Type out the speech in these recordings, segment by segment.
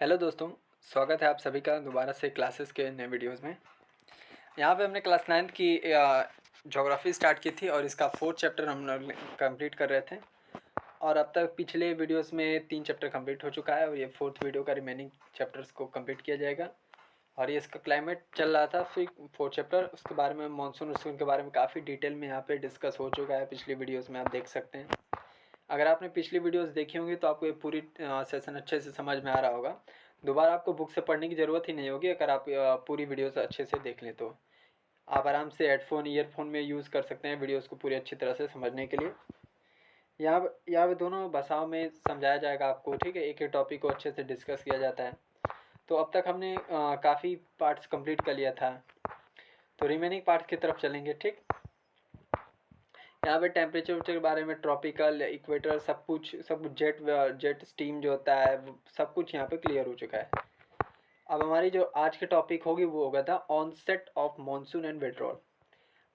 Hello दोस्तों, स्वागत है आप सभी का दोबारा से क्लासेस के नए वीडियोस में। यहाँ पे हमने क्लास 9 की ज्योग्राफी स्टार्ट की थी और इसका 4th चैप्टर हम लोग कंप्लीट कर रहे थे। और अब तक पिछले वीडियोस में 3 चैप्टर कंप्लीट हो चुका है और ये 4th वीडियो का रिमेनिंग चैप्टर्स को कंप्लीट किया जाएगा। और ये इसका क्लाइमेट चल रहा था, फिर 4th चैप्टर उसके बारे में मानसून के बारे में काफ़ी डिटेल में यहाँ पे डिस्कस हो चुका है पिछली वीडियोज़ में, आप देख सकते हैं। अगर आपने पिछली वीडियोस देखी होंगी तो आपको ये पूरी सेशन अच्छे से समझ में आ रहा होगा। दोबारा आपको बुक से पढ़ने की ज़रूरत ही नहीं होगी अगर आप पूरी वीडियोस अच्छे से देख लें तो। आप आराम से हेडफोन ईयरफोन में यूज़ कर सकते हैं वीडियोस को पूरी अच्छी तरह से समझने के लिए। यहाँ पे दोनों भाषाओं में समझाया जाएगा आपको, ठीक है। एक एक टॉपिक को अच्छे से डिस्कस किया जाता है। तो अब तक हमने काफ़ी पार्ट्स कंप्लीट कर लिया था, तो रिमेनिंग पार्ट की तरफ चलेंगे, ठीक। यहाँ पे टेम्परेचर के बारे में, ट्रॉपिकल, इक्वेटर, सब जेट स्टीम जो होता है सब कुछ यहाँ पे क्लियर हो चुका है। अब हमारी जो आज की टॉपिक होगी वो होगा था onset of monsoon and withdrawal.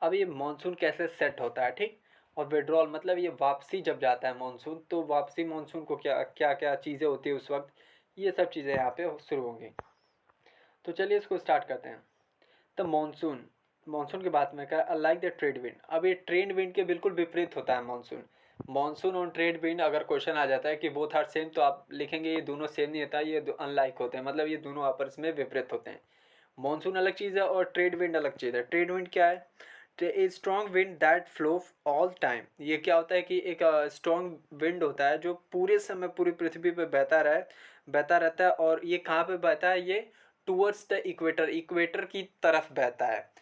अब ये मॉनसून कैसे सेट होता है, ठीक। और विड्रॉल मतलब ये वापसी जब जाता है मॉनसून, तो वापसी मॉनसून को क्या क्या क्या चीज़ें होती है उस वक्त, ये सब चीज़ें यहाँ पे शुरू होंगी। तो चलिए इसको स्टार्ट करते हैं। तो मानसून की बात में कर लाइक द ट्रेड विंड। अब ये ट्रेड विंड के बिल्कुल विपरीत होता है मानसून। मानसून और ट्रेड विंड अगर क्वेश्चन आ जाता है कि बोथ आर सेम, तो आप लिखेंगे ये दोनों सेम नहीं होता, ये अनलाइक होते हैं, मतलब ये दोनों आपस में विपरीत होते हैं। मानसून अलग चीज़ है और ट्रेड विंड अलग चीज़ है। ट्रेड विंड क्या है? A strong wind that flow all time. ये क्या होता है कि एक स्ट्रॉन्ग विंड होता है जो पूरे समय पूरी पृथ्वी पे बहता रहता है। और ये कहाँ पे बहता है? ये टूवर्ड्स द इक्वेटर, इक्वेटर की तरफ बहता है।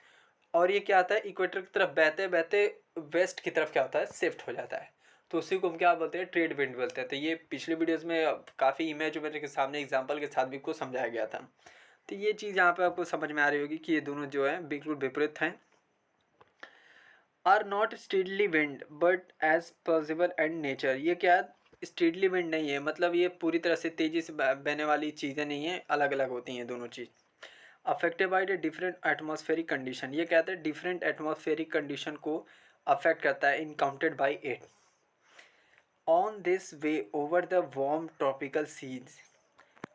और ये क्या आता है, इक्वेटर की तरफ बहते बहते वेस्ट की तरफ क्या होता है, शिफ्ट हो जाता है। तो उसी को हम क्या बोलते हैं, ट्रेड विंड बोलते हैं। तो ये पिछले वीडियोस में काफ़ी इमेज मेरे सामने एग्जांपल के साथ भी को समझाया गया था। तो ये चीज़ यहाँ पे आपको समझ में आ रही होगी कि ये दोनों जो है बिल्कुल विपरीत हैं। Are not steadily wind but as possible and nature. ये क्या स्टीडली विंड नहीं है, मतलब ये पूरी तरह से तेज़ी से बहने वाली चीज़ें नहीं है, अलग अलग होती हैं दोनों चीज़। Affected by the different atmospheric condition. ये कहते हैं डिफरेंट एटमॉस्फेरिक कंडीशन को अफेक्ट करता है, encountered by it on this way over the warm tropical seas.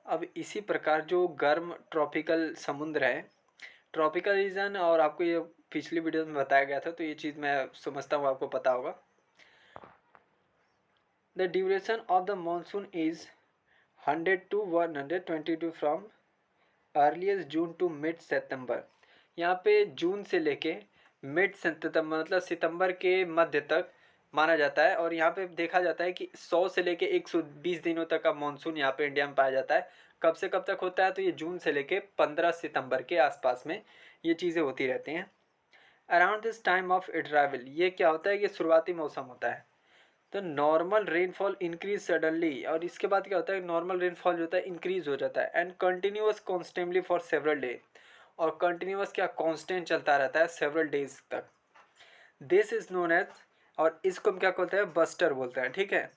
अब इसी प्रकार जो गर्म ट्रॉपिकल समुद्र है, ट्रॉपिकल रीजन, और आपको ये पिछली वीडियो में बताया गया था, तो ये चीज़ मैं समझता हूँ आपको पता होगा। The duration of the monsoon is 100 to 122 from earliest June to mid September. यहाँ पे जून से लेके मिड सितंबर मतलब सितंबर के मध्य तक माना जाता है। और यहाँ पे देखा जाता है कि 100 से लेके 120 दिनों तक का मानसून यहाँ पे इंडिया में पाया जाता है। कब से कब तक होता है? तो ये जून से लेके 15 सितंबर के आसपास में ये चीज़ें होती रहती हैं। Around this time of arrival, ये क्या होता है, ये शुरुआती मौसम होता है। तो नॉर्मल रेनफॉल इंक्रीज सडनली, और इसके बाद क्या होता है, नॉर्मल रेनफॉल जो होता है इंक्रीज हो जाता है and continuous constantly for several day. और कंटिन्यूअस क्या, कांस्टेंट चलता रहता है सेवरल डेज तक। दिस इज नोन एज, और इसको हम क्या बोलते हैं, बस्टर बोलते हैं, ठीक है,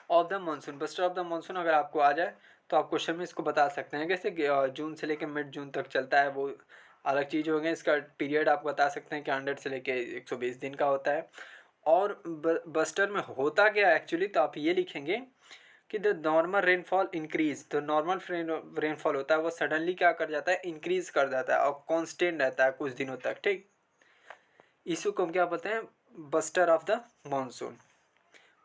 of the monsoon. Buster of the monsoon अगर आपको आ जाए तो आप क्वेश्चन में इसको बता सकते हैं कैसे कि जून से लेकर मिड जून तक चलता है, वो अलग चीज़ हो गई। इसका पीरियड आप बता सकते हैं कि 100 से लेके 120 दिन का होता है। और बस्टर में होता क्या एक्चुअली, तो आप ये लिखेंगे कि द नॉर्मल रेनफॉल इंक्रीज। तो नॉर्मल रेनफॉल होता है वो सडनली क्या कर जाता है, इंक्रीज कर जाता है और कांस्टेंट रहता है कुछ दिनों तक, ठीक। इसी को हम क्या बोलते हैं, बस्टर ऑफ द मानसून।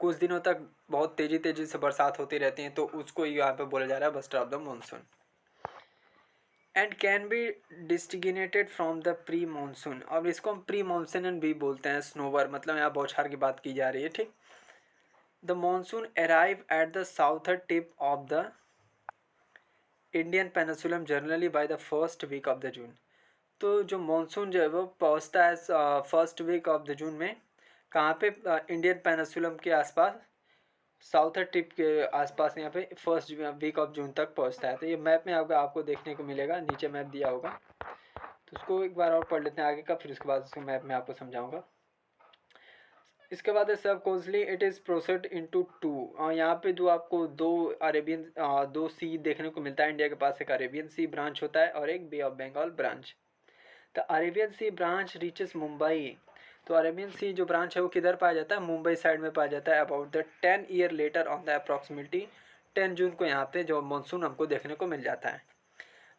कुछ दिनों तक बहुत तेजी तेजी से बरसात होती रहती है, तो उसको यहाँ पे बोला जा रहा है burst of the monsoon. And can be distinguished from the pre monsoon. अब इसको हम प्री मानसून भी बोलते हैं, स्नोवर, मतलब यहाँ बौछार की बात की जा रही है, ठीक। The monsoon arrive at the southern tip of the Indian peninsula generally by the first week of the June. तो जो मानसून जो है वो पहुँचता है first week of the June में, कहाँ पे, इंडियन पेनिसुलम के आसपास, साउथर टिप के आसपास, यहाँ पे फर्स्ट वीक ऑफ जून तक पहुँचता है। तो ये मैप में आपको देखने को मिलेगा, नीचे मैप दिया होगा, तो उसको एक बार और पढ़ लेते हैं आगे का, फिर उसके बाद उसको मैप में आपको समझाऊंगा। इसके बाद है सब cosily it is processed into two. यहाँ पे जो आपको दो सी देखने को मिलता है इंडिया के पास, एक अरेबियन सी ब्रांच होता है और एक bay of Bengal branch. The Arabian sea branch reaches Mumbai. तो अरेबियन सी जो ब्रांच है वो किधर पाया जाता है, मुंबई साइड में पाया जाता है। About the 10 year later on the approximately 10 जून को यहाँ पे जो मानसून हमको देखने को मिल जाता है।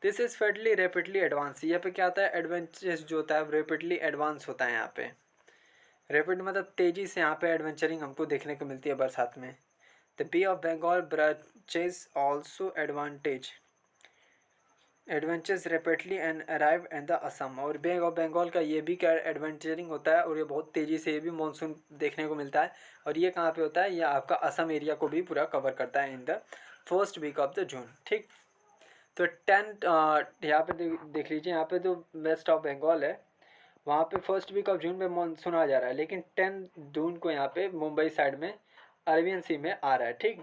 दिस इज़ फेडली रेपिडली एडवांस, यहाँ पे क्या होता है, एडवेंचर्स जो होता है रेपिडली एडवांस होता है यहाँ पे। रेपिड मतलब तेज़ी से यहाँ पे एडवेंचरिंग हमको देखने को मिलती है बरसात में। The bay of Bengal branches also adventures rapidly and arrive in the Assam. और बे ऑफ बंगाल का ये भी क्या एडवेंचरिंग होता है और ये बहुत तेज़ी से ये भी मानसून देखने को मिलता है। और ये कहाँ पे होता है, ये आपका असम एरिया को भी पूरा कवर करता है in the first week of the June. ठीक, तो 10 यहाँ पे देख लीजिए, यहाँ पे जो वेस्ट ऑफ बंगाल है वहाँ पे फर्स्ट वीक ऑफ जून में मानसून आ जा रहा है, लेकिन 10 जून को यहाँ पे मुंबई साइड में अरेबियन सी में आ रहा है। ठीक,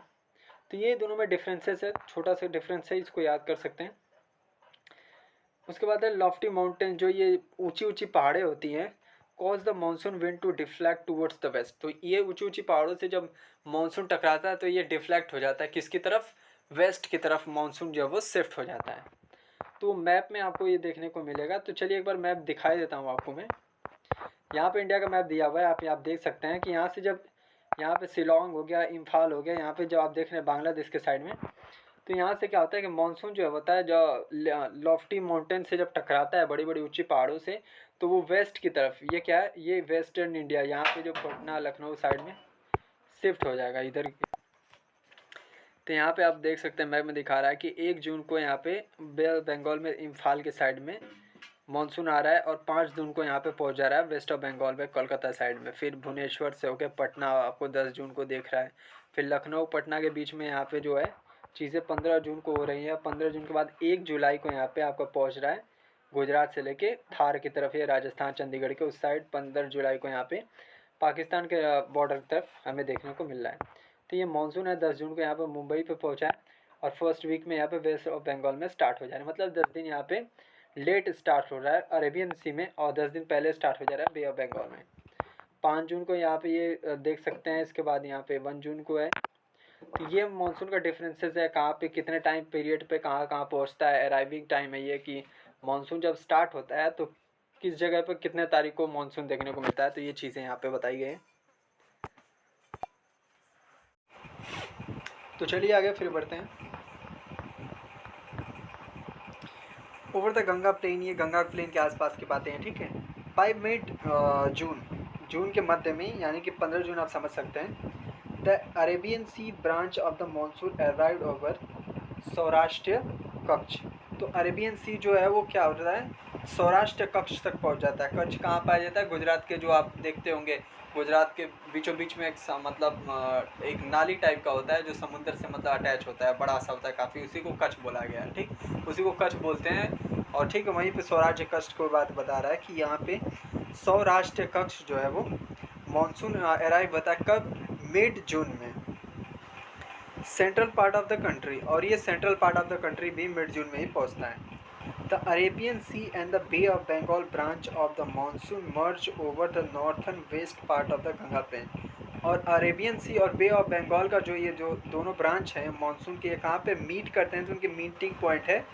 तो ये दोनों में डिफरेंसेस है, छोटा सा डिफरेंस है, इसको याद कर सकते हैं। उसके बाद है लॉफ्टी माउंटेन, जो ये ऊंची ऊंची पहाड़ें होती हैं, cause the monsoon wind to deflect towards the west. तो ये ऊंची ऊंची पहाड़ों से जब मानसून टकराता है तो ये डिफ्लेक्ट हो जाता है किसकी तरफ, वेस्ट की तरफ मानसून जो है वो शिफ्ट हो जाता है। तो मैप में आपको ये देखने को मिलेगा। तो चलिए एक बार मैप दिखाई देता हूँ आपको मैं। यहाँ पे इंडिया का मैप दिया हुआ है, आप देख सकते हैं कि यहाँ से जब यहाँ पे शिलोंग हो गया, इम्फाल हो गया, यहाँ पे जो आप देख रहे हैं बांग्लादेश के साइड में, तो यहाँ से क्या होता है कि मानसून जो होता है जो लॉफ्टी माउंटेन से जब टकराता है बड़ी बड़ी ऊंची पहाड़ों से, तो वो वेस्ट की तरफ, ये क्या है, ये वेस्टर्न इंडिया, यहाँ पे जो पटना लखनऊ साइड में शिफ्ट हो जाएगा इधर। तो यहाँ पे आप देख सकते हैं मैप में दिखा रहा है कि 1 जून को यहाँ पे बंगाल में इम्फाल के साइड में मानसून आ रहा है और 5 जून को यहाँ पे पहुँच जा रहा है वेस्ट ऑफ बंगाल में कोलकाता साइड में। फिर भुवनेश्वर से होकर पटना आपको 10 जून को देख रहा है। फिर लखनऊ पटना के बीच में यहाँ पे जो है चीज़ें 15 जून को हो रही हैं। 15 जून के बाद 1 जुलाई को यहाँ पे आपका पहुँच रहा है गुजरात से लेके थार की तरफ या राजस्थान चंडीगढ़ के उस साइड। 15 जुलाई को यहाँ पे पाकिस्तान के बॉर्डर की तरफ हमें देखने को मिल रहा है। तो ये मानसून है 10 जून को यहाँ पे मुंबई पे पहुँचा है और फर्स्ट वीक में यहाँ पे वेस्ट ऑफ बंगाल में स्टार्ट हो जा रहा है। मतलब 10 दिन यहाँ पे लेट स्टार्ट हो रहा है अरेबियन सी में और 10 दिन पहले स्टार्ट हो जा रहा है बे ऑफ बंगाल में। 5 जून को यहाँ पे ये देख सकते हैं। इसके बाद यहाँ पे 1 जून को है। तो ये मानसून का डिफरेंसेस है, कहाँ पे कितने टाइम पीरियड पे कहाँ कहाँ पहुँचता है। अराइविंग टाइम है ये कि मानसून जब स्टार्ट होता है तो किस जगह पर कितने तारीख को मानसून देखने को मिलता है। तो ये चीज़ें यहाँ पे बताई गई हैं। तो चलिए आगे फिर बढ़ते हैं। ओवर द गंगा प्लेन, ये गंगा प्लेन के आसपास की बातें हैं। ठीक है, बाय मिड जून के मध्य में यानी कि 15 जून आप समझ सकते हैं, the Arabian sea branch of the monsoon arrived over Saurashtra Kutch. तो अरेबियन सी जो है वो क्या होता है, सौराष्ट्र कच्छ तक पहुंच जाता है। कच्छ कहाँ पाया जाता है, गुजरात के, जो आप देखते होंगे गुजरात के बीचों बीच में एक मतलब एक नाली टाइप का होता है जो समुद्र से मतलब अटैच होता है, बड़ा सा होता है काफ़ी, उसी को कच्छ बोला गया है। ठीक, उसी को कच्छ बोलते हैं। और ठीक है, वहीं पे सौराष्ट्र कच्छ को बात बता रहा है कि यहाँ पे सौराष्ट्र कच्छ जो है वो मानसून अराइव होता है कब, मिड जून में, central part of the country. और ये central part of the country भी मिड जून में ही पहुँचता है। The Arabian Sea and the Bay of Bengal branch of the monsoon merge over the northern west part of the Ganga plain। और Arabian सी और bay of Bengal का जो ये जो दोनों ब्रांच है मानसून के, कहाँ पे मीट करते हैं, तो उनके मीटिंग पॉइंट है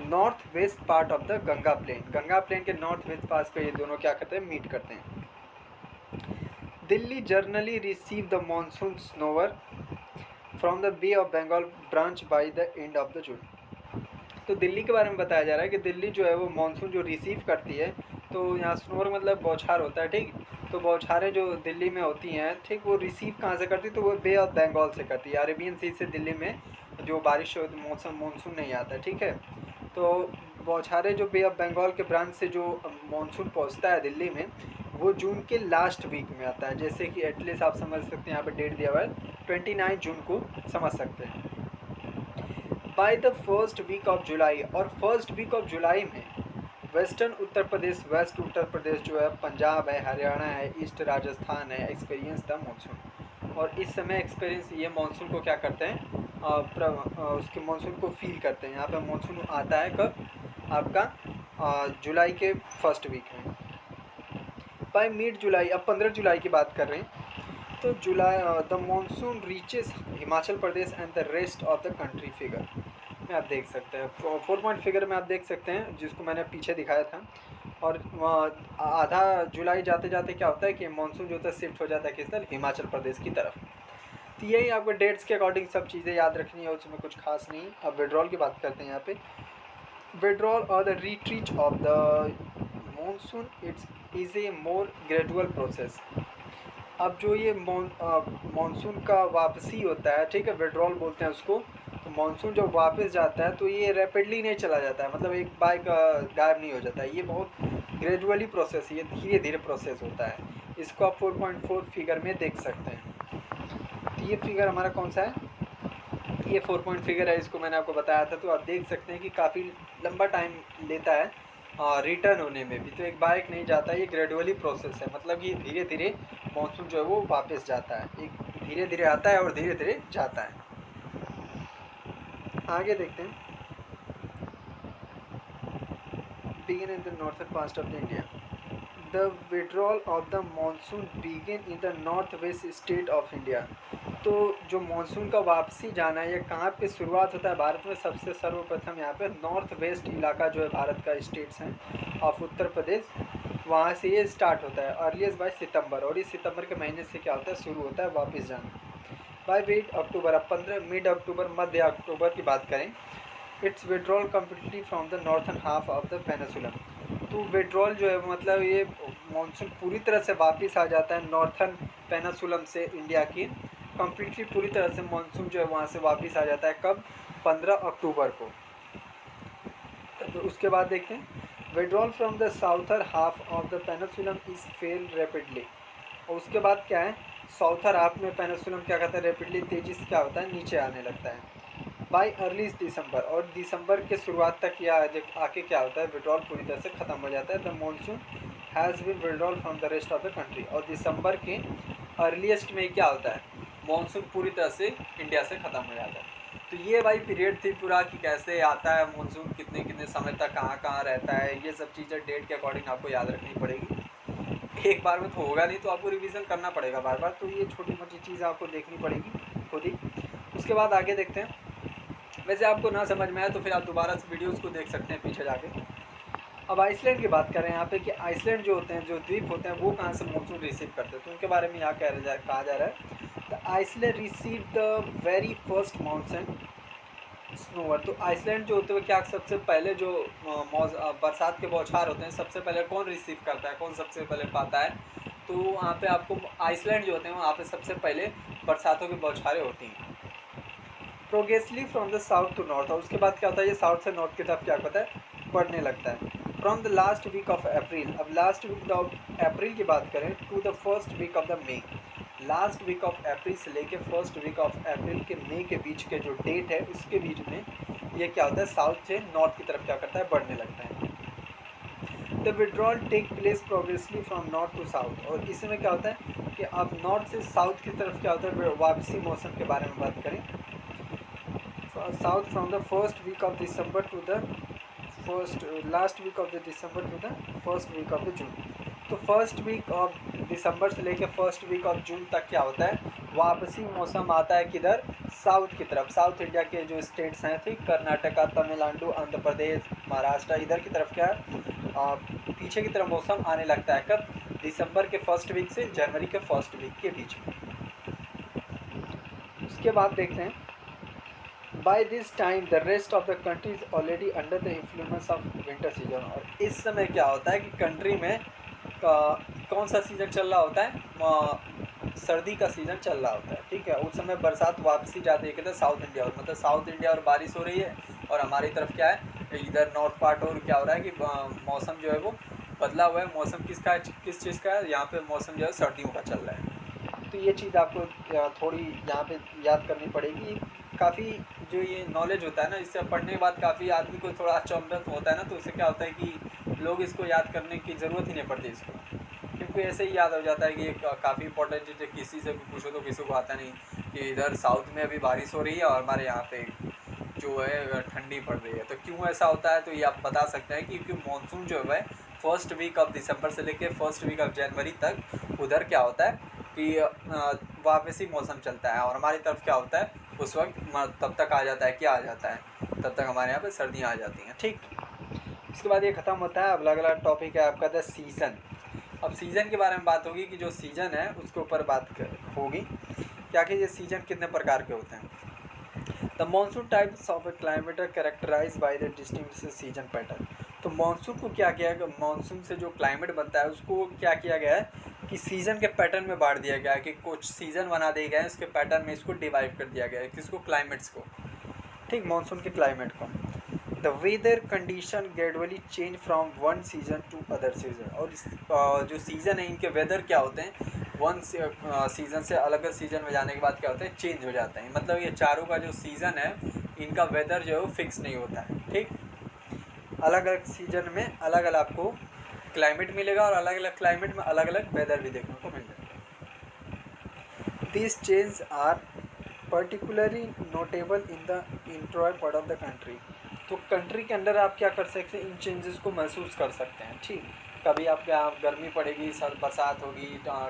north west part of the Ganga plain. Ganga plain के नॉर्थ वेस्ट पास पे ये दोनों क्या करते हैं, मीट करते हैं। Delhi generally receive the monsoon shower from the bay of Bengal branch by the end of the June. तो दिल्ली के बारे में बताया जा रहा है कि दिल्ली जो है वो मानसून जो रिसीव करती है, तो यहाँ स्नोर मतलब बौछार होता है। ठीक, तो बौछारें जो दिल्ली में होती हैं, ठीक, वो रिसीव कहाँ से करती है, तो वो बे ऑफ बंगाल से करती है। अरेबियन सी से दिल्ली में जो बारिश मौसम मानसून नहीं आता। ठीक है, तो बौछारें जो बे ऑफ बंगाल के ब्रांच से जो मानसून पहुँचता है दिल्ली में, वो जून के लास्ट वीक में आता है। जैसे कि एटलीस्ट आप समझ सकते हैं, यहाँ पर डेट दिया हुआ है 29 जून को समझ सकते हैं। By the first week of July, और फर्स्ट वीक ऑफ जुलाई में वेस्टर्न उत्तर प्रदेश, वेस्ट उत्तर प्रदेश जो है, पंजाब है, हरियाणा है, ईस्ट राजस्थान है, एक्सपीरियंस द मानसून। और इस समय एक्सपीरियंस ये मानसून को क्या करते हैं, उसके मानसून को फील करते हैं। यहाँ पे मानसून आता है कब, आपका जुलाई के फर्स्ट वीक में। बाय मिड जुलाई, अब 15 जुलाई की बात कर रहे हैं, तो July the monsoon reaches Himachal Pradesh and the rest of the country. Figure में आप देख सकते हैं, 4 पॉइंट फिगर में आप देख सकते हैं, जिसको मैंने पीछे दिखाया था। और आधा जुलाई जाते जाते क्या होता है कि मानसून जो होता है शिफ्ट हो जाता है किस तरफ, हिमाचल प्रदेश की तरफ। तो यही आपको डेट्स के अकॉर्डिंग सब चीज़ें याद रखनी है, उसमें कुछ खास नहीं। अब विड्रॉल की बात करते हैं यहाँ पे। विड्रॉल और the retreat of the monsoon it's is a more gradual process. अब जो ये मानसून का वापसी होता है, ठीक है, विड्रॉल बोलते हैं उसको। तो मानसून जब वापस जाता है तो ये रैपिडली नहीं चला जाता है, मतलब एक बाइक गायब नहीं हो जाता है, ये बहुत ग्रेजुअली प्रोसेस, ये धीरे धीरे प्रोसेस होता है। इसको आप 4.4 फिगर में देख सकते हैं। तो ये फिगर हमारा कौन सा है, ये 4 पॉइंट फिगर है, इसको मैंने आपको बताया था। तो आप देख सकते हैं कि काफ़ी लंबा टाइम लेता है रिटर्न होने में भी। तो एक बाइक नहीं जाता, ये ग्रेजुअली प्रोसेस है, मतलब ये धीरे धीरे मानसून जो है वो वापस जाता है, एक धीरे धीरे आता है और धीरे धीरे जाता है। आगे देखते हैं। Begin in the northern part of India. The withdrawal of the monsoon begin in the north west state of India. तो जो मानसून का वापसी जाना है, ये कहाँ पे शुरुआत होता है भारत में? सबसे सर्वप्रथम यहाँ पे नॉर्थ वेस्ट इलाका जो है भारत का स्टेट्स हैं ऑफ उत्तर प्रदेश, वहाँ से ये स्टार्ट होता है अर्लीस्ट बाय सितंबर। और इस सितंबर के महीने से क्या होता है, शुरू होता है वापस जाना बाय मिड अक्टूबर। अब 15 मिड अक्टूबर मध्य अक्टूबर की बात करें, it's withdrawal completely from the northern half of the peninsula. तो विड्रॉल जो है मतलब ये मानसून पूरी तरह से वापस आ जाता है नॉर्थन पेनिसुलम से, इंडिया की कम्प्लीटली पूरी तरह से मानसून जो है वहाँ से वापस आ जाता है। कब? 15 अक्टूबर को। तो उसके बाद देखें, withdrawal from the southern half of the peninsula is fail rapidly. और उसके बाद क्या है, साउथर हाफ में पेनिसुलम क्या कहता है, रैपिडली तेजी से क्या होता है, नीचे आने लगता है बाई अर्ली दिसंबर। और दिसंबर के शुरुआत तक या आके क्या होता है, विड्रॉल पूरी तरह से ख़त्म हो जाता है। The monsoon has been withdrawal from the rest of the country. और दिसंबर के अर्लीस्ट में क्या होता है, मानसून पूरी तरह से इंडिया से ख़त्म हो जाता है। तो ये भाई पीरियड थी पूरा कि कैसे आता है मानसून, कितने कितने समय तक कहाँ कहाँ रहता है, ये सब चीज़ें डेट के अकॉर्डिंग आपको याद रखनी पड़ेगी। एक बार में तो होगा नहीं, तो आपको रिवीजन करना पड़ेगा बार बार। तो ये छोटी मोटी चीज़ आपको देखनी पड़ेगी खुद ही। उसके बाद आगे देखते हैं। वैसे आपको ना समझ में आए तो फिर आप दोबारा से वीडियोस को देख सकते हैं पीछे जाके। अब आइसलैंड की बात करें यहाँ पे कि आइसलैंड जो होते हैं, जो द्वीप होते हैं, वो कहाँ से मानसून रिसीव करते हैं, तो उनके बारे में यहाँ कहा जा रहा है। The island receive the very first monsoon shower. तो आइसलैंड जो होते हैं क्या सबसे पहले जो बरसात के बौछार होते हैं, सबसे पहले कौन रिसीव करता है, कौन सबसे पहले पाता है? तो वहाँ पे आपको आइसलैंड जो होते हैं वहाँ पे सबसे पहले बरसातों की बौछारें होती हैं progressively from the south to north. और उसके बाद क्या होता है, ये साउथ से नॉर्थ की तरफ क्या होता है, बढ़ने लगता है। From the last week of April. अब लास्ट वीक ऑफ अप्रैल की बात करें to the first week of the May. Last week of April से लेके फर्स्ट वीक ऑफ अप्रैल के मई के बीच के जो डेट है, उसके बीच में ये क्या होता है, साउथ से नॉर्थ की तरफ क्या करता है, बढ़ने लगता है। The withdrawal take place progressively from north to south. और इसमें क्या होता है कि आप नॉर्थ से साउथ की तरफ क्या होता है, वापसी मौसम के बारे में बात करें, south from the first week of December to the last week of the December to the first week of the June. तो फर्स्ट वीक ऑफ दिसंबर से लेकर फर्स्ट वीक ऑफ जून तक क्या होता है, वापसी मौसम आता है किधर, साउथ की तरफ। साउथ इंडिया के जो स्टेट्स हैं, ठीक, कर्नाटका, तमिलनाडु, आंध्र प्रदेश, महाराष्ट्र, इधर की तरफ क्या है, पीछे की तरफ मौसम आने लगता है। कब? दिसंबर के फर्स्ट वीक से जनवरी के फर्स्ट वीक के बीच में। उसके बाद देखते हैं, by this time the rest of the country is already under the influence of winter season. और इस समय क्या होता है कि कंट्री में कौन सा सीज़न चल रहा होता है, सर्दी का सीज़न चल रहा होता है, ठीक है। उस समय बरसात वापसी जाती है किधर, साउथ इंडिया। और मतलब साउथ इंडिया और बारिश हो रही है, और हमारी तरफ क्या है, इधर नॉर्थ पार्ट। और क्या हो रहा है कि मौसम जो है वो बदला हुआ है। मौसम किस चीज़ का है, यहाँ पे मौसम जो है सर्दियों का चल रहा है। तो ये चीज़ आपको थोड़ी यहाँ पे याद करनी पड़ेगी। काफ़ी जो ये नॉलेज होता है ना, इससे पढ़ने के बाद काफ़ी आदमी को थोड़ा अचंभित होता है ना, तो इससे क्या होता है कि लोग इसको याद करने की ज़रूरत ही नहीं पड़ती इसको, क्योंकि ऐसे ही याद हो जाता है कि ये काफ़ी इंपॉर्टेंट चीज़ है। किसी से भी पूछो तो किसी को आता नहीं कि इधर साउथ में अभी बारिश हो रही है और हमारे यहाँ पे जो है ठंडी पड़ रही है। तो क्यों ऐसा होता है, तो ये आप बता सकते हैं कि क्योंकि मानसून जो है फर्स्ट वीक ऑफ दिसंबर से लेके फर्स्ट वीक ऑफ जनवरी तक उधर क्या होता है कि वापसी मौसम चलता है, और हमारी तरफ क्या होता है उस वक्त तब तक आ जाता है, क्या आ जाता है, तब तक हमारे यहाँ पे सर्दियाँ आ जाती हैं, ठीक। इसके बाद ये ख़त्म होता है। अब अगला टॉपिक है आपका द सीज़न। अब सीज़न के बारे में बात होगी कि जो सीज़न है उसके ऊपर बात होगी। क्या कि ये सीजन कितने प्रकार के होते हैं। The monsoon types of a climate are characterize by the distinct season pattern. तो मानसून को क्या किया गया, मानसून से जो क्लाइमेट बनता है उसको क्या किया गया है कि सीज़न के पैटर्न में बांट दिया गया है, कि कुछ सीज़न बना दिए गए हैं, उसके पैटर्न में इसको डिवाइड कर दिया गया है, किसको, क्लाइमेट्स को, ठीक, मानसून के क्लाइमेट को। The weather condition gradually change from one season to other season. और इस जो सीज़न है इनके वेदर क्या होते हैं, वन सीज़न से अलग सीज़न में जाने के बाद क्या होता है, चेंज हो जाते हैं। मतलब ये चारों का जो सीज़न है इनका वेदर जो है वो फिक्स नहीं होता है, ठीक। अलग अलग सीजन में अलग अलग आपको क्लाइमेट मिलेगा और अलग अलग क्लाइमेट में अलग अलग वेदर भी देखने को मिल जाएगा। These changes are particularly notable in the interior part of the country। तो कंट्री के अंदर आप क्या कर सकते हैं, इन चेंजेस को महसूस कर सकते हैं, ठीक। कभी आपके यहाँ गर्मी पड़ेगी, बरसात होगी,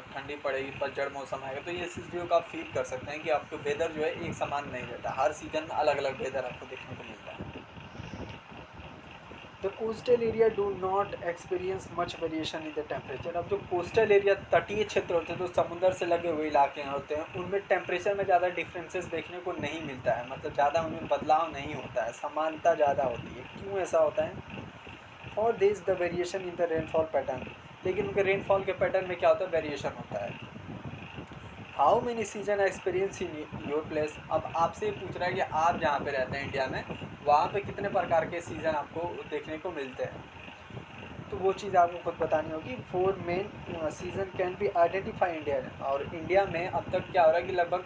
ठंडी पड़ेगी, पतझड़ मौसम आएगा, तो ये चीज़ों को आप फील कर सकते हैं कि आपको वेदर जो है एक समान नहीं रहता, हर सीजन में अलग अलग वेदर आपको देखने को मिलता है। The coastal area do not experience much variation in the temperature. अब जो कोस्टल एरिया, तटीय क्षेत्र होते हैं, जो समुद्र से लगे हुए इलाके होते हैं, उनमें टेम्परेचर में ज़्यादा डिफरेंसेस देखने को नहीं मिलता है, मतलब ज़्यादा उनमें बदलाव नहीं होता है, समानता ज़्यादा होती है। क्यों ऐसा होता है? और this the variation in the rainfall pattern. लेकिन उनके रेनफॉल के पैटर्न में क्या होता है, वेरिएशन होता है। How many season experience in your place. अब आपसे पूछ रहा है कि आप जहाँ पे रहते हैं इंडिया में, वहाँ पे कितने प्रकार के सीज़न आपको देखने को मिलते हैं, तो वो चीज़ आपको खुद बतानी होगी। 4 main season can be identify India. और इंडिया में अब तक क्या हो रहा है कि लगभग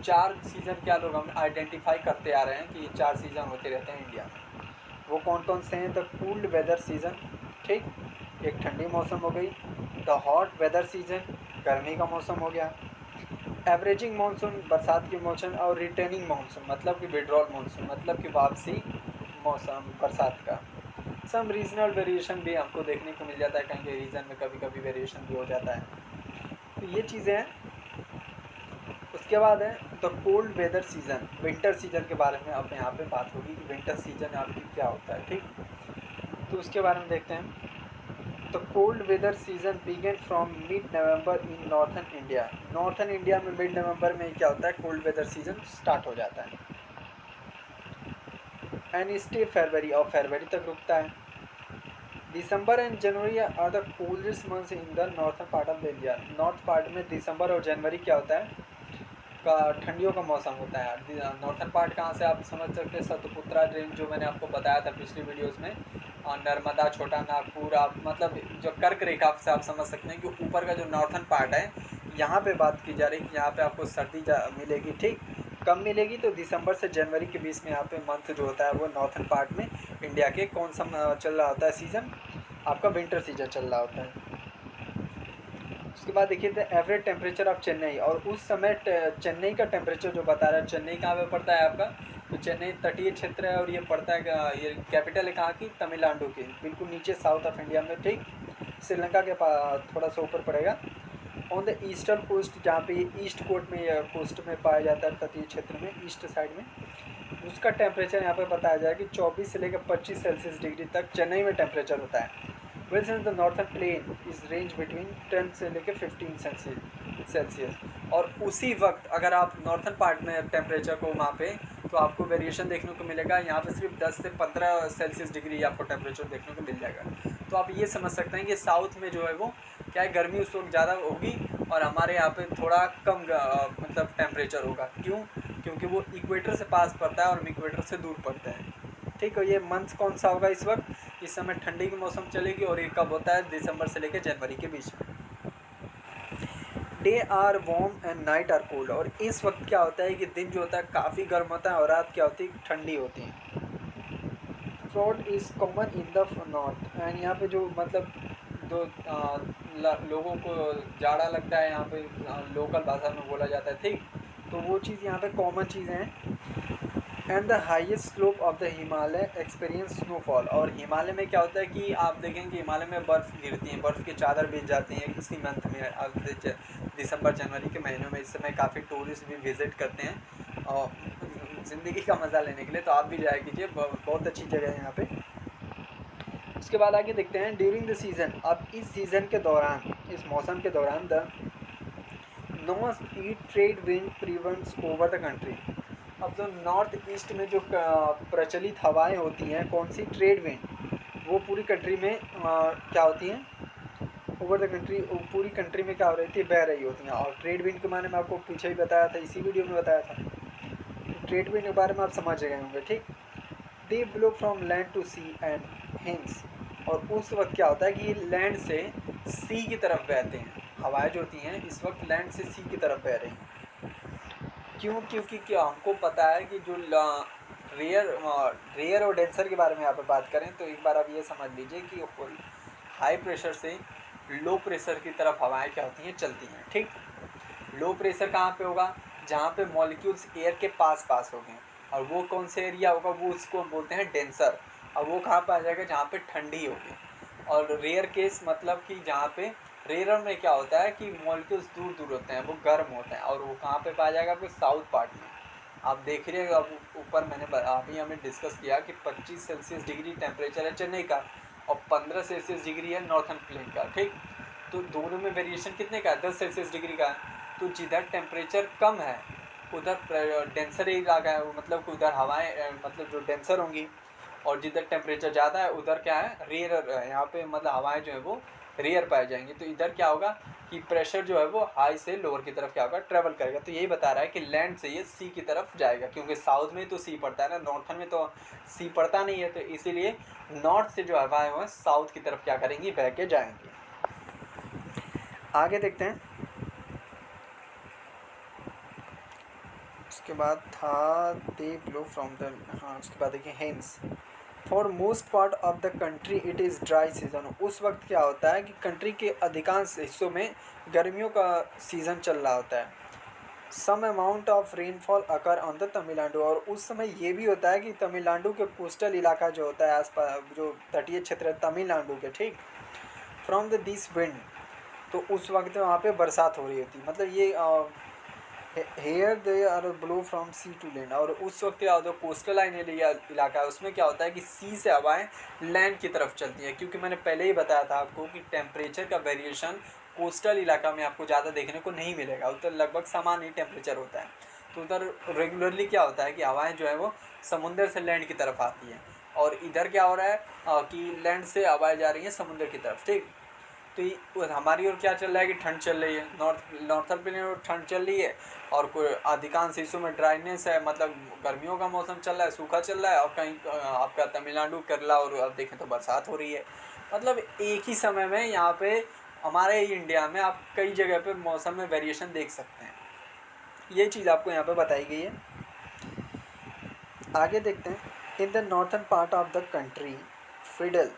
4 सीज़न क्या लोग हम आइडेंटिफाई करते आ रहे हैं कि 4 सीज़न होते रहते हैं इंडिया में। वो कौन कौन से हैं? द कूल्ड वेदर सीज़न, ठीक, एक ठंडी मौसम हो गई। द हॉट वेदर सीज़न, गर्मी का मौसम हो गया। एवरेजिंग मानसून, बरसात की मौसम। और रिटर्निंग मानसून मतलब कि विड्रॉल मानसून, मतलब कि वापसी मौसम बरसात का। सम रीजनल वेरिएशन भी हमको देखने को मिल जाता है, कहीं के रीजन में कभी कभी वेरिएशन भी हो जाता है। तो ये चीज़ें हैं। उसके बाद है the cold weather season, winter season के बारे में अब यहाँ पे बात होगी कि विंटर सीजन आपकी क्या होता है, ठीक। तो उसके बारे में देखते हैं। The cold weather season begin from mid November in northern India. Northern India में मिड नवंबर में क्या होता है, कोल्ड वेदर सीजन स्टार्ट हो जाता है। एंड स्टे फरवरी, और फरवरी तक रुकता है। December and January are the coldest months in the northern part of India. North part में दिसंबर और जनवरी क्या होता है, का ठंडियों का मौसम होता है। नॉर्थन पार्ट कहाँ से आप समझ सकते हैं, सतपुत्रा रेंज जो मैंने आपको बताया था पिछली वीडियोस में, और नर्मदा, छोटा नागपुर, आप मतलब जो कर्क रेखा से आप समझ सकते हैं कि ऊपर का जो नॉर्थन पार्ट है, यहाँ पे बात की जा रही है कि यहाँ पे आपको सर्दी मिलेगी, ठीक। कम मिलेगी तो दिसंबर से जनवरी के बीच में यहाँ पे मंथ जो होता है वो नॉर्थन पार्ट में इंडिया के कौन सा चल रहा होता है सीज़न, आपका विंटर सीजन चल रहा होता है। उसके बाद देखिए the average temperature of Chennai. और उस समय चेन्नई का टेम्परेचर जो बता रहा है, चेन्नई कहाँ पे पड़ता है आपका, तो चेन्नई तटीय क्षेत्र है और ये पड़ता है, ये कैपिटल है कहाँ की, तमिलनाडु की, बिल्कुल नीचे साउथ ऑफ इंडिया में, ठीक, श्रीलंका के पास थोड़ा सा ऊपर पड़ेगा। ऑन द ईस्टर्न कोस्ट, जहाँ पे ईस्ट कोस्ट में या कोस्ट में पाया जाता है, तटीय क्षेत्र में, ईस्ट साइड में, उसका टेम्परेचर यहाँ पे बताया जाए कि 24 से लेकर 25 सेल्सियस डिग्री तक चेन्नई में टेम्परेचर होता है। Well since the northern plain is range between 10 से लेकर 15 सेल्सियस। और उसी वक्त अगर आप नॉर्थन पार्ट में टेम्परेचर को वहाँ पे, तो आपको वेरिएशन देखने को मिलेगा। यहाँ पे सिर्फ 10 से 15 सेल्सियस डिग्री आपको टेम्परेचर देखने को मिल जाएगा। तो आप ये समझ सकते हैं कि साउथ में जो है वो क्या है, गर्मी उस वक्त ज़्यादा होगी और हमारे यहाँ पे थोड़ा कम मतलब टेम्परेचर होगा। क्यों? क्योंकि वो इक्वेटर से पास पड़ता है और हम इक्वेटर से दूर पड़ते हैं, ठीक है। ये मंथ कौन सा होगा इस वक्त, इस समय ठंडी की मौसम चलेगी और ये कब होता है, दिसंबर से लेकर जनवरी के बीच में। Day are warm and night are cold. और इस वक्त क्या होता है कि दिन जो होता है काफ़ी गर्म होता है और रात क्या होती है, ठंडी होती है। Fraud is common in the north. And यहाँ पे जो मतलब जो लोगों को जाड़ा लगता है, यहाँ पे लोकल भाषा में बोला जाता है, ठीक। तो वो चीज़ यहाँ पे कॉमन चीज़ें हैं। And the highest slope of the Himalaya experience snowfall. और हिमालय में क्या होता है कि आप देखेंगे हिमालय में बर्फ़ गिरती है, बर्फ़ की चादर बिछ जाती हैं इसी मंथ में, अब दिसंबर जनवरी के महीनों में। इस समय काफ़ी टूरिस्ट भी विज़िट करते हैं और ज़िंदगी का मज़ा लेने के लिए, तो आप भी जाया कीजिए, बहुत अच्छी जगह है यहाँ पे। उसके बाद आगे देखते हैं ड्यूरिंग द सीज़न। अब इस सीज़न के दौरान, इस मौसम के दौरान the north east trade wind prevents over the country. अब जो नॉर्थ ईस्ट में जो प्रचलित हवाएं होती हैं, कौन सी, ट्रेड विंड, वो पूरी कंट्री में क्या होती हैं, ओवर द कंट्री, पूरी कंट्री में क्या हो रही थी, बह रही होती हैं। और ट्रेड विंड के बारे में आपको पीछे ही बताया था, इसी वीडियो में बताया था। तो ट्रेड विंड के बारे में आप समझ गए होंगे, ठीक। They blow from land to sea and hence, और उस वक्त क्या होता है कि लैंड से सी की तरफ बहते हैं। हवाएं जो होती हैं इस वक्त लैंड से सी की तरफ बह रही हैं। क्यों? क्योंकि क्या हमको पता है कि जो रेयर और डेंसर के बारे में यहाँ पर बात करें तो एक बार आप ये समझ लीजिए कि हाई प्रेशर से लो प्रेशर की तरफ हवाएं क्या होती हैं, चलती हैं, ठीक। लो प्रेशर कहाँ पे होगा, जहाँ पे मॉलिक्यूल्स एयर के पास पास हो गए, और वो कौन से एरिया होगा, वो उसको बोलते हैं डेंसर। और वो कहाँ पर आ जाएगा, जहाँ पे ठंडी होगी। और रेयर केस मतलब कि जहाँ पे, रेयर में क्या होता है कि मॉलिक्यूल्स दूर दूर होते हैं, वो गर्म होते हैं, और वो कहाँ पे पाया जाएगा, आपको साउथ पार्ट में। आप देख रहे हैं, अब ऊपर मैंने अभी हमें डिस्कस किया कि 25 सेल्सियस डिग्री टेम्परेचर है चेन्नई का, और 15 सेल्सियस डिग्री है नॉर्थन प्लेन का, ठीक। तो दोनों में वेरिएशन कितने का है, 10 सेल्सियस डिग्री का है। तो जिधर टेम्परेचर कम है उधर डेंसर इलाका है, मतलब कि उधर हवाएं मतलब जो डेंसर होंगी, और जिधर टेम्परेचर ज़्यादा है उधर क्या है, रेयर, यहाँ पे मतलब हवाएं जो है वो रेयर पाई जाएंगी। तो इधर क्या होगा कि प्रेशर जो है वो हाई से लोअर की तरफ क्या होगा, ट्रेवल करेगा। तो यही बता रहा है कि लैंड से ये सी की तरफ जाएगा, क्योंकि साउथ में तो सी पड़ता है ना, नॉर्थन में तो सी पड़ता नहीं है। तो इसीलिए नॉर्थ से जो हवाएं वो साउथ की तरफ क्या करेंगी, बह के जाएंगी। आगे देखते हैं। उसके बाद था दे ब्लो फ्रॉम द, हाँ उसके बाद देखिए hence, for most part of the country it is dry season. उस वक्त क्या होता है कि कंट्री के अधिकांश हिस्सों में गर्मियों का सीज़न चल रहा होता है। Some amount of rainfall occur on the Tamil Nadu, और उस समय ये भी होता है कि तमिलनाडु के कोस्टल इलाका जो होता है, आसपास जो तटीय क्षेत्र है तमिलनाडु के, ठीक, फ्रॉम द दिस विंड, तो उस वक्त वहाँ पे बरसात हो रही होती, मतलब ये here they are blow from sea to land. और उस वक्त क्या होता है, कोस्टल लाइन इलाका है, उसमें क्या होता है कि सी से हवाएं लैंड की तरफ चलती हैं। क्योंकि मैंने पहले ही बताया था आपको कि टेम्परेचर का वेरिएशन कोस्टल इलाका में आपको ज़्यादा देखने को नहीं मिलेगा, उधर लगभग समान ही टेम्परेचर होता है। तो उधर रेगुलरली क्या होता है कि हवाएं जो है वो समुंदर से लैंड की तरफ आती हैं, और इधर क्या हो रहा है कि लैंड से हवाएं जा रही हैं समुद्र की तरफ, ठीक। तो हमारी ओर क्या चल रहा है कि ठंड चल रही है, नॉर्थन प्लेन और ठंड चल रही है, और कोई अधिकांश हिस्सों में ड्राइनेस है, मतलब गर्मियों का मौसम चल रहा है, सूखा चल रहा है, और कहीं आपका तमिलनाडु केरला और आप देखें तो बरसात हो रही है। मतलब एक ही समय में यहाँ पे हमारे इंडिया में आप कई जगह पे मौसम में वेरिएशन देख सकते हैं। ये चीज़ आपको यहाँ पे बताई गई है। आगे देखते हैं। In the northern part of the country fiddle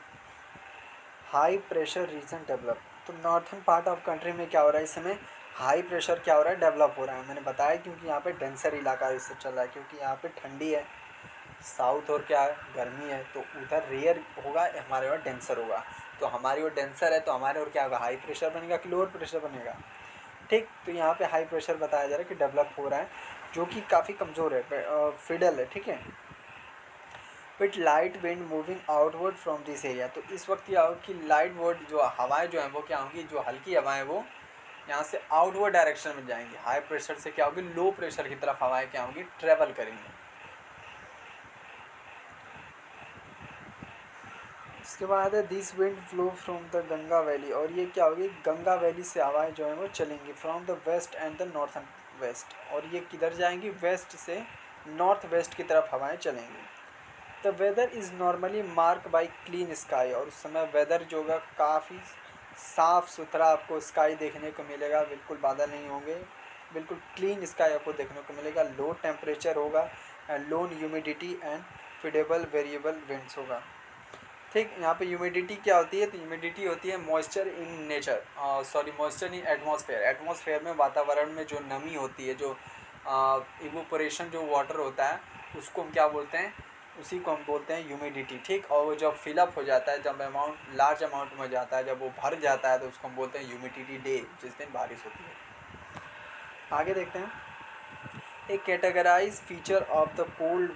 high pressure region develop. तो नॉर्थन पार्ट ऑफ कंट्री में क्या हो रहा है, इस समय हाई प्रेशर क्या हो रहा है, डेवलप हो रहा है। मैंने बताया क्योंकि यहाँ पे डेंसर इलाका इससे चल रहा है, क्योंकि यहाँ पे ठंडी है, साउथ और क्या है, गर्मी है, तो उधर रेयर होगा, हमारे और डेंसर होगा। तो हमारी ओर डेंसर है तो हमारे और क्या होगा, हाई प्रेशर बनेगा कि लोअर प्रेशर बनेगा, ठीक। तो यहाँ पे हाई प्रेशर बताया जा रहा है कि डेवलप हो रहा है, जो कि काफ़ी कमज़ोर है, फिडल है, ठीक है। With light wind moving outward from this area. तो इस वक्त क्या होगा कि लाइट वर्ड जो हवाएं जो हैं वो क्या होंगी, जो हल्की हवाएं वो यहाँ से आउटवर्ड डायरेक्शन में जाएंगी। हाई प्रेशर से क्या होगी, लो प्रेशर की तरफ हवाएं क्या होंगी, ट्रेवल करेंगी। इसके बाद है this wind flow from the Ganga valley, और ये क्या होगी, गंगा वैली से हवाएं जो हैं वो चलेंगी, from the west and the northern west. और ये किधर जाएंगी, वेस्ट से नॉर्थ वेस्ट की तरफ हवाएं चलेंगी। The weather is normally mark by clean sky, और उस समय वेदर जो होगा काफ़ी साफ़ सुथरा आपको स्काई देखने को मिलेगा, बिल्कुल बादल नहीं होंगे, बिल्कुल क्लीन स्काई आपको देखने को मिलेगा। लो टेम्परेचर होगा, low humidity and feeble variable winds होगा, ठीक। यहाँ पे ह्यूमिडिटी क्या होती है, तो ह्यूमिडिटी होती है moisture in nature, moisture in atmosphere. Atmosphere में वातावरण में जो नमी होती है, जो इवोपरेशन जो वाटर होता है, उसको हम क्या बोलते हैं, उसी को हम बोलते हैं ह्यूमिडिटी, ठीक। और वो जब फिलअप हो जाता है, जब अमाउंट लार्ज अमाउंट में हो जाता है, जब वो भर जाता है, तो उसको हम बोलते हैं ह्यूमिडिटी डे, जिस दिन बारिश होती है। आगे देखते हैं। A categorized feature of the cold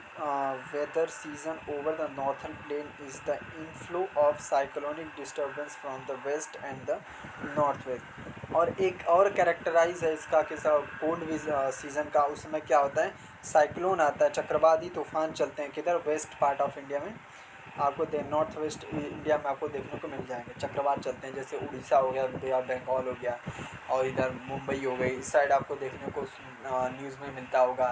weather season over the northern plain is the inflow of cyclonic disturbance from the west and the northwest. और एक और कैरेक्टराइज है इसका कि कोल्ड सीज़न का, उसमें क्या होता है, साइक्लोन आता है, चक्रवाती तूफान चलते हैं किधर, वेस्ट पार्ट ऑफ इंडिया में आपको नॉर्थ वेस्ट इंडिया में आपको देखने को मिल जाएंगे, चक्रवात चलते हैं, जैसे उड़ीसा हो गया या बंगाल हो गया और इधर मुंबई हो गई, इस साइड आपको देखने को न्यूज़ में मिलता होगा।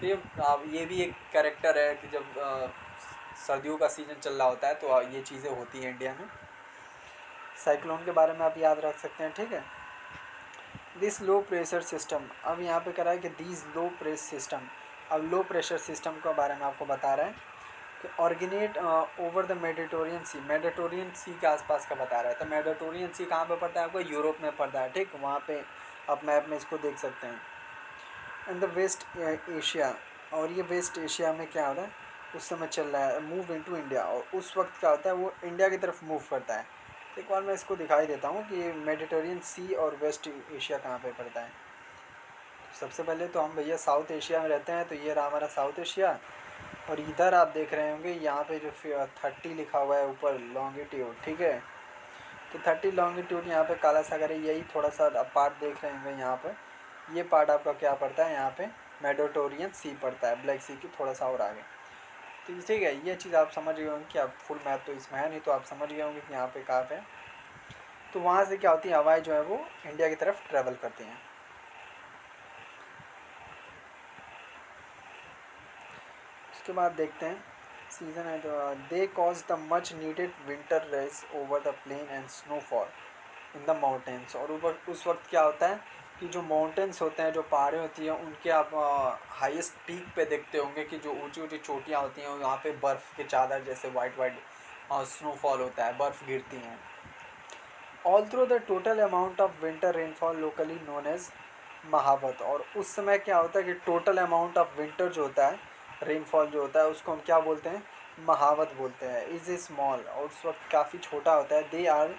तो ये भी एक कैरेक्टर है कि जब सर्दियों का सीज़न चल रहा होता है तो ये चीज़ें होती हैं इंडिया में। साइक्लोन के बारे में आप याद रख सकते हैं, ठीक है। दिस लो प्रेशर सिस्टम, अब यहाँ पे करा है कि दिस लो प्रेस सिस्टम, अब लो प्रेशर सिस्टम के बारे में आपको बता रहा है कि ऑर्गेनेट ओवर द मेडिटेरियन सी के आसपास का बता रहा है। तो मेडिटेरियन सी कहाँ पे पड़ता है आपको, यूरोप में पड़ता है, ठीक, वहाँ पे आप मैप में इसको देख सकते हैं। इन द वेस्ट एशिया, और ये वेस्ट एशिया में क्या हो रहा है उस समय चल रहा है, मूव इनटू इंडिया, और उस वक्त क्या होता है वो इंडिया की तरफ मूव करता है। तो एक बार मैं इसको दिखाई देता हूँ कि मेडिटेरियन सी और वेस्ट एशिया कहाँ पे पड़ता है। सबसे पहले तो हम भैया साउथ एशिया में रहते हैं, तो ये रहा हमारा साउथ एशिया, और इधर आप देख रहे होंगे यहाँ पे जो 30 लिखा हुआ है ऊपर लॉन्गिट्यूड, ठीक है। तो 30 लॉन्गिट्यूड यहाँ पे काला सागर है, यही थोड़ा सा पार्ट देख रहे होंगे यहाँ पे, ये पार्ट आपका क्या पड़ता है, यहाँ पे मेडिटेरियन सी पड़ता है, ब्लैक सी की थोड़ा सा और आगे। तो ठीक है, ये चीज़ आप समझ गए होंगे कि आप फुल मैप तो इसमें है नहीं, तो आप समझ गए होंगे कि यहाँ पे कहाँ पे। तो वहाँ से क्या होती है, हवाएं जो है वो इंडिया की तरफ ट्रेवल करती हैं। उसके बाद देखते हैं सीज़न है तो they cause the much needed winter rains over the plain and snowfall in the mountains, और उस वक्त क्या होता है कि जो माउंटेन्स होते हैं, जो पहाड़ें होती हैं, उनके आप हाईएस्ट पीक पे देखते होंगे कि जो ऊंची ऊंची चोटियाँ होती हैं वहाँ पे बर्फ़ के चादर जैसे वाइट वाइट स्नोफॉल होता है, बर्फ़ गिरती हैं। All through the total amount of winter rainfall locally known as Mahawat, और उस समय क्या होता है कि टोटल अमाउंट ऑफ विंटर जो होता है, रेनफॉल जो होता है, उसको हम क्या बोलते हैं, महावत बोलते हैं। इज़ ए स्मॉल, और उस वक्त काफ़ी छोटा होता है। They are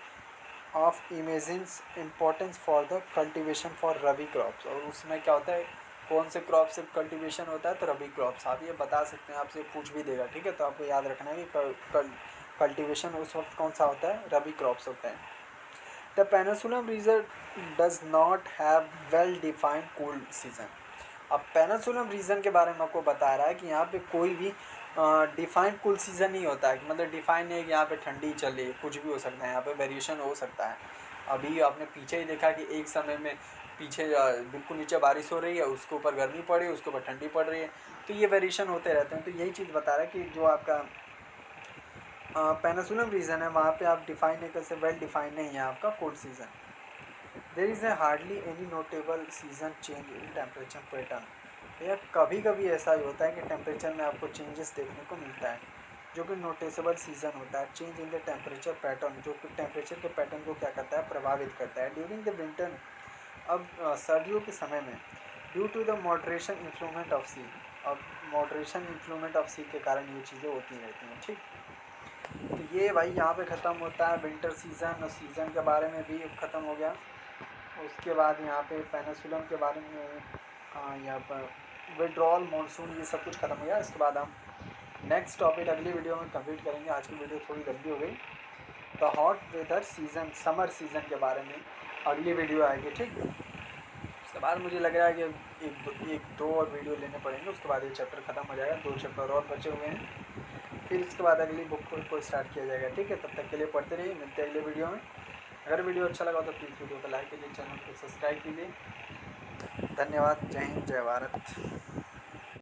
of immense importance for the cultivation for rabi crops, और उसमें क्या होता है, कौन से क्रॉप से कल्टिवेशन होता है, तो रबी क्रॉप्स। आप ये बता सकते हैं, आपसे पूछ भी देगा, ठीक है। तो आपको याद रखना है कि कल्टिवेशन उस वक्त कौन सा होता है, रबी क्रॉप्स होते हैं। The peninsula region does not have well defined cold season, अब पेनिनसुलम रीजन के बारे में आपको बता रहा है कि यहाँ पे कोई भी डिफाइंड कूल सीज़न नहीं होता है, कि मतलब डिफाइन नहीं है कि यहाँ पे ठंडी चले, कुछ भी हो सकता है, यहाँ पे वेरिएशन हो सकता है। अभी आपने पीछे ही देखा कि एक समय में पीछे बिल्कुल नीचे बारिश हो रही है, उसके ऊपर गर्मी पड़ रही है, उसके ऊपर ठंडी पड़ रही है, तो ये वेरिएशन होते रहते हैं। तो यही चीज़ बता रहा है कि जो आपका पेनिनसुलम रीजन है वहाँ पे आप डिफाइन नहीं कर सकते, वेल डिफाइन नहीं है आपका cold season. There is a hardly any notable season change in temperature pattern, या कभी कभी ऐसा ही होता है कि टेम्परेचर में आपको चेंजेस देखने को मिलता है, जो कि नोटिसेबल सीज़न होता है। Change in the temperature pattern, जो कि टेम्परेचर के पैटर्न को क्या करता है, प्रभावित करता है। ड्यूरिंग द विंटर, अब सर्दियों के समय में, due to the moderation influence of sea, अब मॉडरेशन इन्फ्लूमेंट ऑफ सी के कारण ये चीज़ें होती रहती हैं, ठीक। तो ये भाई यहाँ पे ख़त्म होता है विंटर सीज़न, और सीज़न के बारे में भी ख़त्म हो गया। उसके बाद यहाँ पे पेनिनसुलम के बारे में, यहाँ पर विड्रॉल, मानसून, ये सब कुछ ख़त्म हो गया। इसके बाद हम नेक्स्ट टॉपिक अगली वीडियो में कंप्लीट करेंगे। आज की वीडियो थोड़ी लंबी हो गई। The hot weather season, summer season के बारे में अगली वीडियो आएगी, ठीक। उसके बाद मुझे लग रहा है कि एक दो और वीडियो लेने पड़ेंगे, उसके बाद ये चैप्टर ख़त्म हो जाएगा। 2 चैप्टर और बचे हुए हैं, फिर इसके बाद अगली बुक को स्टार्ट किया जाएगा, ठीक है। तब तक के लिए पढ़ते रहिए, मिलते हैं अगले वीडियो में। अगर वीडियो अच्छा लगा तो प्लीज़ वीडियो को लाइक कीजिए, चैनल को सब्सक्राइब कीजिए। धन्यवाद। जय हिंद, जय भारत।